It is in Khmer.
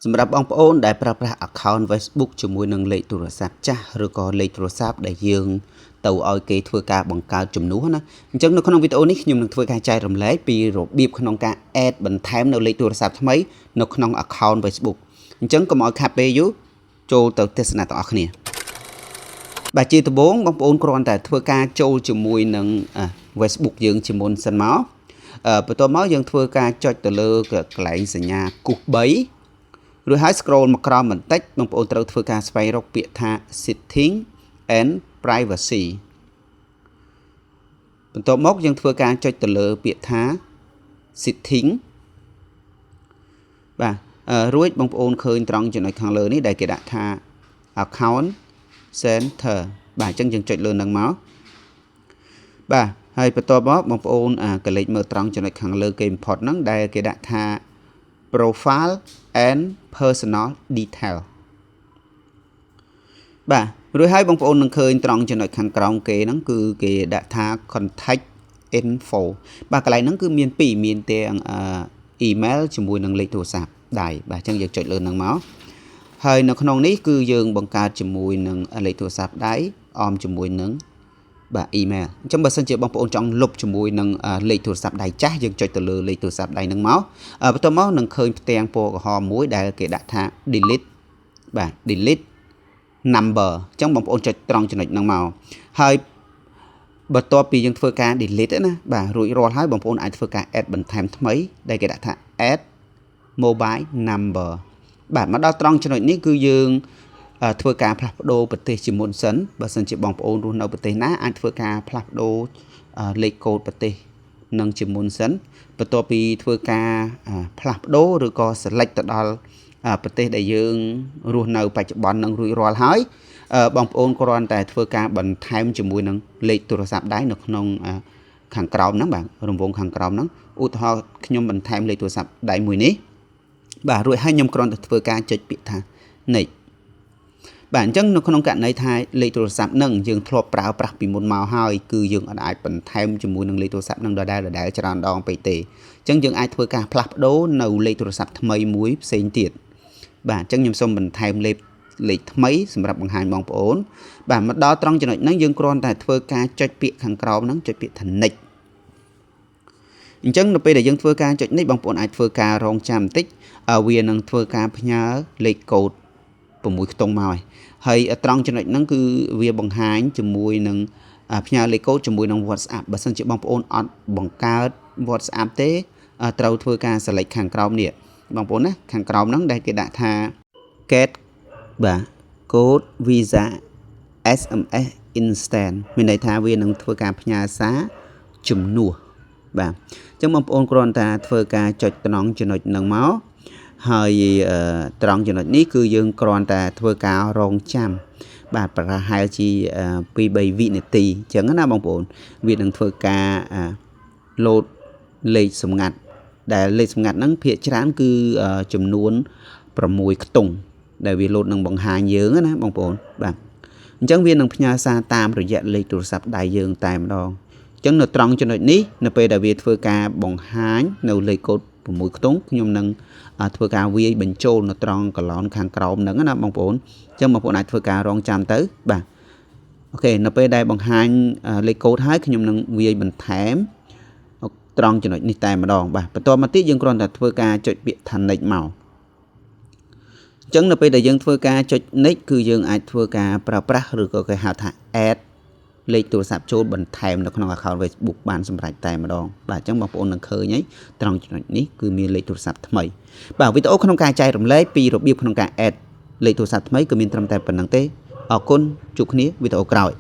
សម្រាប់បងប្អូនដែលប្រើប្រាស់ account Facebook ជាមួយនឹងលេខទូរស័ព្ទចាស់ឬក៏លេខទូរស័ព្ទដែលយើងទៅឲ្យគេធ្វើការបង្កើតជំនួសណាអញ្ចឹងនៅក្នុងវីដេអូនេះខ្ញុំនឹងធ្វើការចែករំលែកពីរបៀបក្នុងការ add បន្ថែមនៅលេខទូរស័ព្ទថ្មីនៅក្នុង account Facebook អញ្ចឹងកុំឲ្យខាតពេលយូរចូលទៅទស្សនាទាំងអស់គ្នាបាទជាដំបូងបងប្អូនគ្រាន់តែធ្វើការចូលជាមួយនឹង Facebook យើងជាមុនសិនមកបន្ទាប់មកយើងធ្វើការចុចទៅលើកន្លែងសញ្ញាគូស3រួចហើយ scroll មកក្រោមបន្តិចបងប្អូនត្រូវធ្វើការស្វែងរកពាក្យថា setting and privacy បន្ទាប់មកយើងធ្វើការចុចទៅលើពាក្យថា setting បាទរួចបងប្អូនឃើញត្រង់ចំណុចខាងលើនេះដែលគេដាក់ថា account center បាទអញ្ចឹងយើងចុចលើនឹងមកបាទហើយបន្ទាប់មកបងប្អូនកលេចមើលត្រង់ចំណុចខាងលើគេបំផុតហ្នឹងដែលគេដាក់ថា profile and personal detail បាទរួចហើយបងប្អូននឹងឃើញត្រង់ចំណុចខាងក្រោមគេហ្នឹងគឺគេដាក់ថា contact info បាទកន្លែងហ្នឹងគឺមានពីរមានទាំងemail ជាមួយនឹងលេខទូរស័ព្ទដៃបាទអញ្ចឹងយើងចុចលើហ្នឹងមកហើយនៅក្នុងនេះគឺយើងបង្កើតជាមួយនឹងលេខទូរស័ព្ទដៃអមជាមួយនឹងបាទ email អញ្ចឹងបើសិនជាបងប្អូនចង់លុបជាមួយនឹងលេខទូរស័ព្ទដៃចាស់យើងចុចទៅលើលេខទូរស័ព្ទដៃហ្នឹងមកបន្ទាប់មកនឹងឃើញផ្ទាំងពណ៌ក្រហមមួយដែលគេដាក់ថា delete បាទ delete number អញ្ចឹងបងប្អូនចុចត្រង់ចំណុចហ្នឹងមកហើយបន្ទាប់ពីយើងធ្វើការ delete ណាបាទរួចរាល់ហើយបងប្អូនអាចធ្វើការ add បន្ថែមថ្មីដែលគេដាក់ថា add mobile number បាទមកដល់ត្រង់ចំណុចនេះគឺយើងធ្វើការផ្លាស់ប្ដូរប្រទេសជាមុនសិនបើសិនជាបងប្អូនរស់នៅប្រទេសណាអាចធ្វើការផ្លាស់ប្ដូរលេខកូដប្រទេសនឹងជាមុនសិនបន្ទាប់ពីធ្វើការផ្លាស់ប្ដូរឬក៏ select ទៅដល់ប្រទេសដែលយើងរស់នៅបច្ចុប្បន្ននឹងរួចរាល់ហើយបងប្អូនគ្រាន់តែធ្វើការបន្ថែមជាមួយនឹងលេខទូរស័ព្ទដៃនៅក្នុងខាងក្រោមហ្នឹងបាទរង្វង់ខាងក្រោមហ្នឹងឧទាហរណ៍ខ្ញុំបន្ថែមលេខទូរស័ព្ទដៃមួយនេះបាទរួចហើយខ្ញុំគ្រាន់តែធ្វើការចុចពាក្យថា next បាទអញ្ចឹងនៅក្នុងករណីថាលេខទូរស័ព្ទនឹងយើងធ្លាប់ប្រើប្រាស់ពីមុនមកហើយគឺយើងអាចបន្ថែមជាមួយនឹងលេខទូរស័ព្ទនឹងដដែលច្រើនដងពេកទេអញ្ចឹងយើងអាចធ្វើការផ្លាស់ប្ដូរនៅលេខទូរស័ព្ទថ្មីមួយផ្សេងទៀតបាទអញ្ចឹងខ្ញុំសូមបន្ថែមលេខថ្មីសម្រាប់បង្ហាញបងប្អូនបាទមកដល់ត្រង់ចំណុចហ្នឹងយើងគ្រាន់តែធ្វើការចុចពាក្យខាងក្រោមហ្នឹងចុចពាក្យថា next អញ្ចឹងនៅពេលដែលយើងធ្វើការចុចនេះបងប្អូនអាចធ្វើការរងចាំបន្តិចវានឹងធ្វើការផ្ញើលេខកូដ6ខ្ទង់មកហើយត្រង់ចំណុចហ្នឹងគឺវាបង្ហាញជាមួយនឹងផ្ញើលេខកូដជាមួយនឹង WhatsApp បើសិនជាបងប្អូនអត់បង្កើត WhatsApp ទេត្រូវធ្វើការ select ខាងក្រោមនេះបងប្អូនណាខាងក្រោមហ្នឹងដែលគេដាក់ថា get បាទ code visa SMS instant មានន័យថាវានឹងធ្វើការផ្ញើសារជំនួសបាទអញ្ចឹងបងប្អូនគ្រាន់តែធ្វើការចុចត្រង់ចំណុចហ្នឹងមកហើយត្រង់ចំណុចនេះគឺយើងគ្រាន់តែធ្វើការរងចាំបាទប្រហែលជា2-3 វិនាទីអញ្ចឹងណាបងប្អូនវានឹងធ្វើការលោតលេខសម្ងាត់ដែលលេខសម្ងាត់ហ្នឹងភាគច្រើនគឺចំនួន6ខ្ទង់ដែលវាលោតនឹងបង្ហាញយើងណាបងប្អូនបាទអញ្ចឹងវានឹងផ្ញើសារតាមរយៈលេខទូរស័ព្ទដៃយើងតែម្ដងអញ្ចឹងនៅត្រង់ចំណុចនេះនៅពេលដែលវាធ្វើការបង្ហាញនៅលេខកូដ6ខ្ទង់ខ្ញុំនឹងធ្វើការវាយបញ្ចូលនៅត្រង់កឡោនខាងក្រោមហ្នឹងណាបងប្អូនអញ្ចឹងបងប្អូនអាចធ្វើការរងចាំទៅបាទអូខេនៅពេលដែលបង្ហាញលេខកូដហើយខ្ញុំនឹងវាយបន្ថែមត្រង់ចំណុចនេះតែម្ដងបាទបន្ទាប់មកទៀតយើងគ្រាន់តែធ្វើការចុចពាក្យថា next មកអញ្ចឹងនៅពេលដែលយើងធ្វើការចុច next គឺយើងអាចធ្វើការប្រើប្រាស់ឬក៏គេហៅថា add លេខទូរស័ព្ទចូលបន្ថែមនៅក្នុង account Facebook បានសម្រេចតែម្ដងបាទអញ្ចឹងបងប្អូននឹងឃើញហើយត្រង់ចំណុចនេះគឺមានលេខទូរស័ព្ទថ្មីបាទវីដេអូក្នុងការចែករំលែកពីរបៀបក្នុងការ add លេខទូរស័ព្ទថ្មីគឺមានត្រឹមតែប៉ុណ្្នឹងទេអរគុណជួបគ្នាវីដេអូក្រោយ